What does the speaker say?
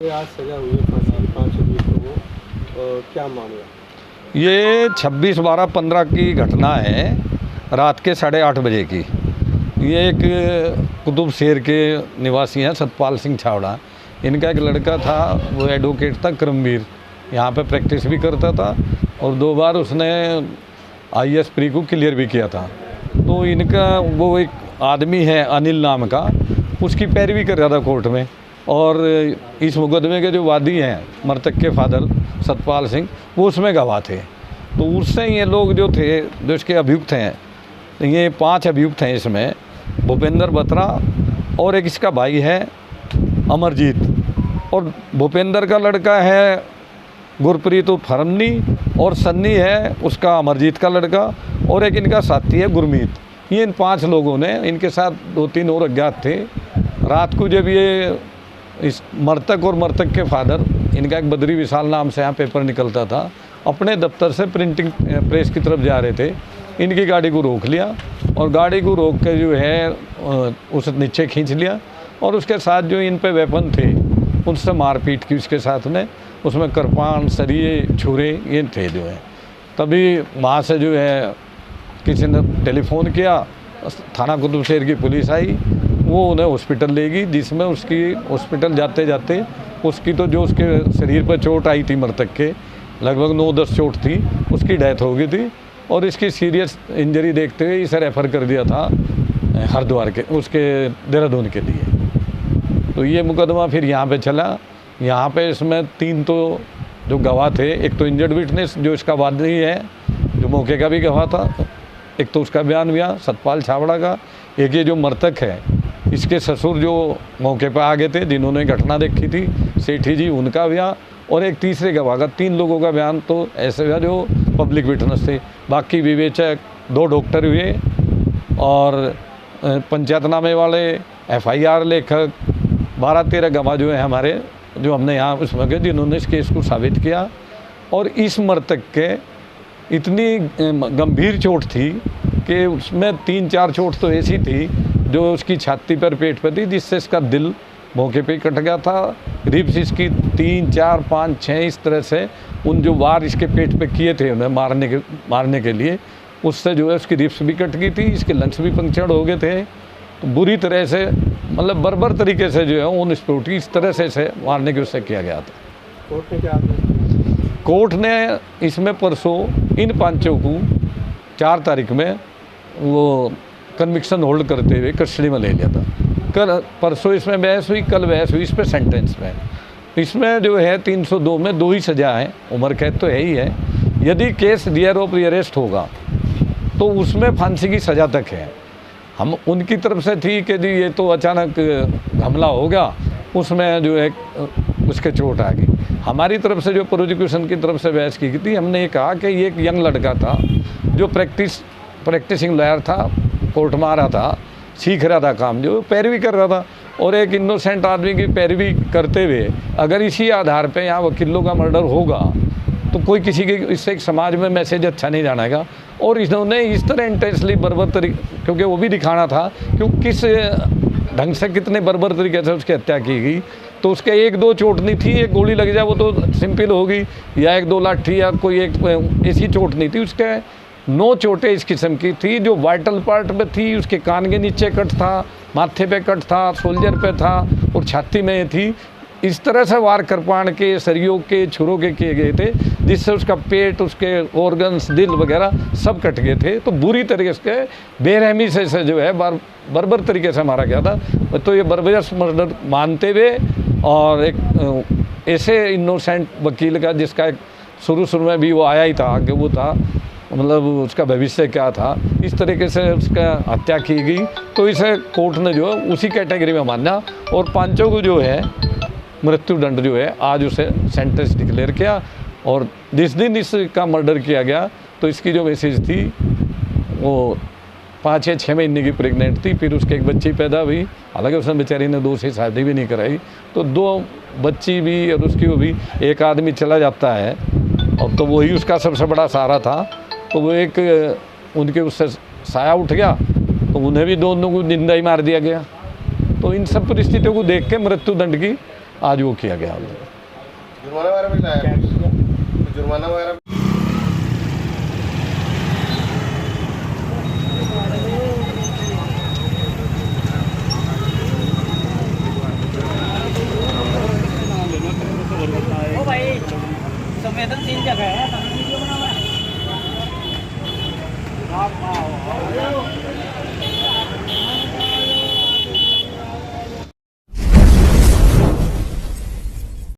ये आज सजा हुई है फांसी की 5 अभियुक्तों को, क्या मामला? ये 26/12/15 की घटना है, रात के 8:30 बजे की। ये एक कुतुब शेर के निवासी हैं सतपाल सिंह छावड़ा। इनका एक लड़का था, वो एडवोकेट था करमवीर, यहाँ पे प्रैक्टिस भी करता था और 2 बार उसने IAS प्री को क्लियर भी किया था। तो इनका वो एक आदमी है अनिल नाम का, उसकी पैरवी कर रहा था कोर्ट में। और इस मुकदमे के जो वादी हैं मृतक के फादर सतपाल सिंह, वो उसमें गवाह थे। तो उससे ये लोग जो थे, जो इसके अभियुक्त हैं, ये 5 अभियुक्त हैं इसमें, भूपेंद्र बत्रा और एक इसका भाई है अमरजीत, और भूपेंद्र का लड़का है गुरप्रीत फरमनी, और सन्नी है उसका अमरजीत का लड़का, और एक इनका साथी है गुरमीत। ये इन 5 लोगों ने, इनके साथ 2-3 और अज्ञात थे। रात को जब ये इस मृतक और मृतक के फादर, इनका एक बद्री विशाल नाम से यहाँ पेपर निकलता था, अपने दफ्तर से प्रिंटिंग प्रेस की तरफ जा रहे थे। इनकी गाड़ी को रोक लिया और गाड़ी को रोक के जो है उसे नीचे खींच लिया, और उसके साथ जो इन पे वेपन थे उनसे मारपीट की उसके साथ ने। उसमें कृपान, सरिये, छुरे ये थे जो है। तभी वहाँ से जो है किसी ने टेलीफोन किया, थाना कुतुब शेर की पुलिस आई, वो उन्हें हॉस्पिटल ले गई, जिसमें उसकी हॉस्पिटल जाते जाते उसकी तो जो उसके शरीर पर चोट आई थी मृतक के, लगभग 9-10 चोट थी, उसकी डेथ हो गई थी। और इसकी सीरियस इंजरी देखते हुए इसे रेफ़र कर दिया था हरिद्वार के, उसके देहरादून के लिए। तो ये मुकदमा फिर यहाँ पे चला। यहाँ पे इसमें 3 तो जो गवाह थे, एक तो इंजर्ड विटनेस जो इसका वादी है, जो मौके का भी गवाह था, एक तो उसका बयान हुआ सतपाल छावड़ा का, एक ये जो मृतक है इसके ससुर जो मौके पर आ गए थे, जिन्होंने घटना देखी थी, सेठी जी, उनका बयान, और एक तीसरे गवाह का। 3 लोगों का बयान तो ऐसे हुआ जो पब्लिक विटनेस थे। बाकी विवेचक, 2 डॉक्टर हुए, और पंचायतनामे वाले, FIR लेखक, 12-13 गवाह जो है हमारे, जो हमने यहाँ उसमें गए, जिन्होंने इस केस को साबित किया। और इस मृतक के इतनी गंभीर चोट थी कि उसमें 3-4 चोट तो ऐसी थी जो उसकी छाती पर, पेट पर थी, जिससे इसका दिल मौके पे कट गया था। रिब्स इसकी 3, 4, 5, 6 इस तरह से उन जो वार इसके पेट पे किए थे उन्हें मारने के लिए, उससे जो है उसकी रिब्स भी कट गई थी, इसके लंग्स भी पंक्चर्ड हो गए थे। तो बुरी तरह से, मतलब बर्बर तरीके से जो है उन स्पोर्टी इस तरह से मारने की उससे किया गया था। कोर्ट ने क्या? कोर्ट ने इसमें परसों इन 5 को 4 तारीख में वो कन्विक्शन होल्ड करते हुए कस्टडी में ले लिया था। कल परसों इसमें बहस हुई, कल बहस हुई इस पर सेंटेंस में। इसमें जो है 302 में 2 ही सज़ा है, उम्र कैद तो है ही है। यदि केस डियर ऑफ रिअरेस्ट होगा तो उसमें फांसी की सज़ा तक है। हम उनकी तरफ से थी कि जी ये तो अचानक हमला होगा, उसमें जो है उसके चोट आ गई। हमारी तरफ से जो प्रोसिक्यूशन की तरफ से बहस की थी, हमने ये कहा कि ये एक यंग लड़का था जो प्रैक्टिसिंग लॉयर था, कोर्ट में आ रहा था, सीख रहा था काम, जो पैरवी कर रहा था, और एक इनोसेंट आदमी की पैरवी करते हुए अगर इसी आधार पे यहाँ वकीलों का मर्डर होगा तो कोई किसी के, इससे एक समाज में मैसेज अच्छा नहीं जानेगा। और इन्होंने इस तरह इंटेंसली बर्बर तरीके, क्योंकि वो भी दिखाना था कि किस ढंग से कितने बर्बर तरीके से उसकी हत्या की गई। तो उसके 1-2 चोट नहीं थी, एक गोली लग जाए वो तो सिंपल होगी, या 1-2 लाठी या कोई एक ऐसी चोट नहीं थी। उसके 9 चोटें इस किस्म की थी जो वाइटल पार्ट में थी। उसके कान के नीचे कट था, माथे पे कट था, शोल्डर पे था, और छाती में थी। इस तरह से वार कृपाण के, सरियों के, छुरों के किए गए थे, जिससे उसका पेट, उसके ऑर्गन्स, दिल वगैरह सब कट गए थे। तो बुरी तरीके से बेरहमी से जो है बर्बर तरीके से मारा गया था। तो ये बर्बरस मर्डर मानते हुए, और एक ऐसे इनोसेंट वकील का, जिसका एक शुरू में भी वो आया ही था कि वो था, मतलब उसका भविष्य क्या था, इस तरीके से उसका हत्या की गई। तो इसे कोर्ट ने जो है उसी कैटेगरी में माना, और 5 को जो है मृत्यु दंड जो है आज उसे सेंटेंस डिक्लेयर किया। और जिस दिन इसका मर्डर किया गया तो इसकी जो मैसेज थी वो 5 या 6 महीने की प्रेग्नेंट थी। फिर उसके एक बच्ची पैदा हुई, हालांकि उसने बेचारी ने 2 से शादी भी नहीं कराई। तो 2 बच्ची भी और उसकी वो भी, एक आदमी चला जाता है और तो वही उसका सबसे बड़ा सहारा था। तो वो एक उनके उससे साया उठ गया, तो उन्हें भी दोनों को जिंदा ही मार दिया गया। तो इन सब परिस्थितियों को देख के मृत्यु दंड की आज वो किया गया। जुर्माना वगैरह भी लाया कुछ? जुर्माना वगैरह ओ भाई संवेदनशील जगह है, वीडियो बनाना है।